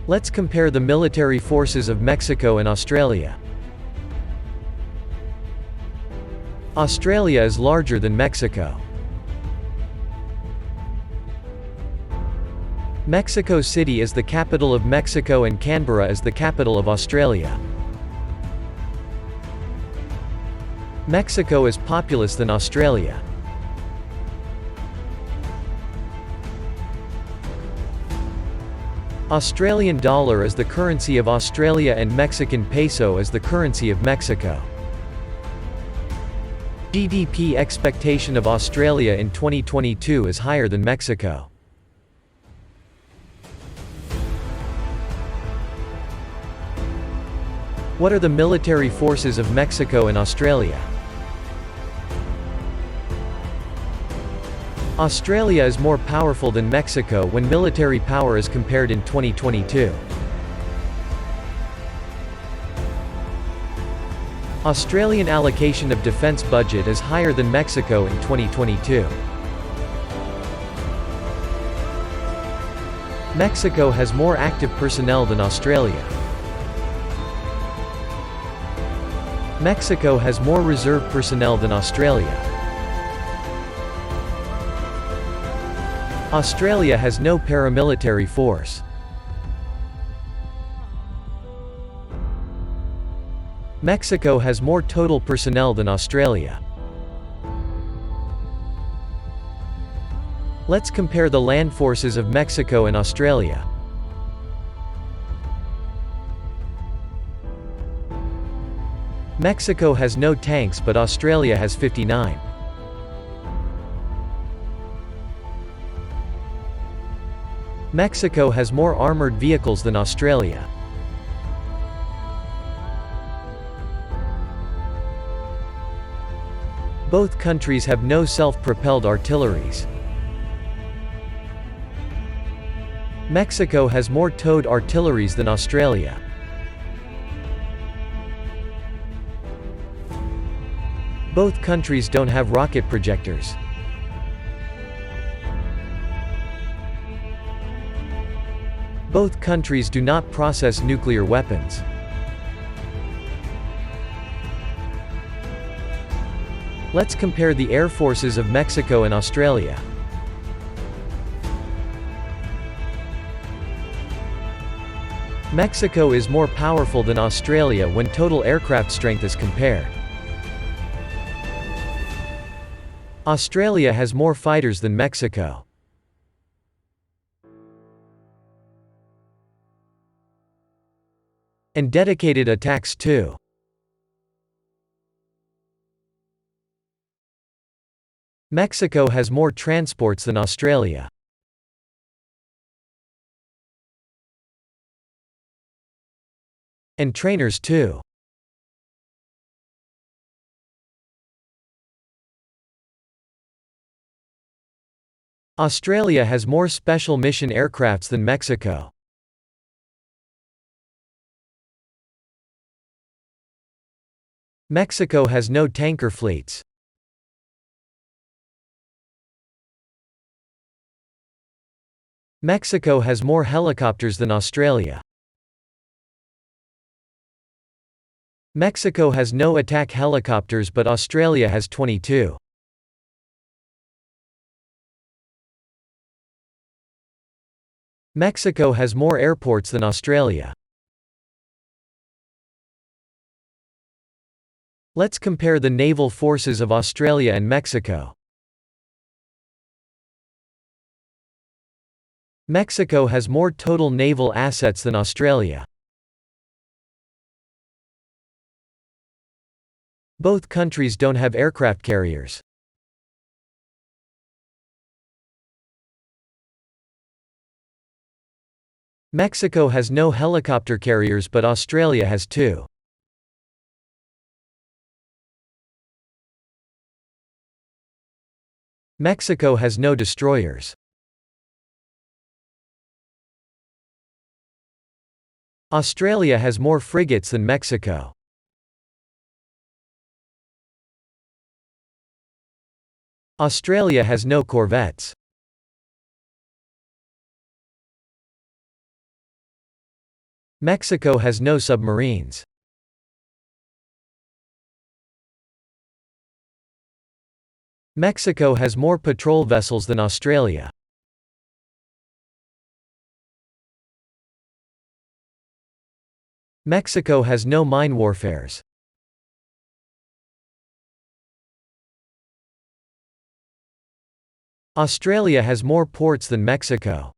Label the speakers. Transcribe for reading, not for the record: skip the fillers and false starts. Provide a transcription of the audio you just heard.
Speaker 1: Let's compare the military forces of Mexico and Australia. Australia is larger than Mexico. Mexico City is the capital of Mexico and Canberra is the capital of Australia. Mexico is populous than Australia. Australian dollar is the currency of Australia and Mexican peso is the currency of Mexico. GDP expectation of Australia in 2022 is higher than Mexico. What are the military forces of Mexico and Australia? Australia is more powerful than Mexico when military power is compared in 2022. Australian allocation of defence budget is higher than Mexico in 2022. Mexico has more active personnel than Australia. Mexico has more reserve personnel than Australia. Australia has no paramilitary force. Mexico has more total personnel than Australia. Let's compare the land forces of Mexico and Australia. Mexico has no tanks but Australia has 59. Mexico has more armored vehicles than Australia. Both countries have no self-propelled artilleries. Mexico has more towed artilleries than Australia. Both countries don't have rocket projectors. Both countries do not process nuclear weapons. Let's compare the air forces of Mexico and Australia. Mexico is more powerful than Australia when total aircraft strength is compared. Australia has more fighters than Mexico. And dedicated attacks too. Mexico has more transports than Australia. And trainers too. Australia has more special mission aircrafts than Mexico. Mexico has no tanker fleets. Mexico has more helicopters than Australia. Mexico has no attack helicopters but Australia has 22. Mexico has more airports than Australia. Let's compare the naval forces of Australia and Mexico. Mexico has more total naval assets than Australia. Both countries don't have aircraft carriers. Mexico has no helicopter carriers but Australia has 2. Mexico has no destroyers. Australia has more frigates than Mexico. Australia has no corvettes. Mexico has no submarines. Mexico has more patrol vessels than Australia. Mexico has no mine warfares. Australia has more ports than Mexico.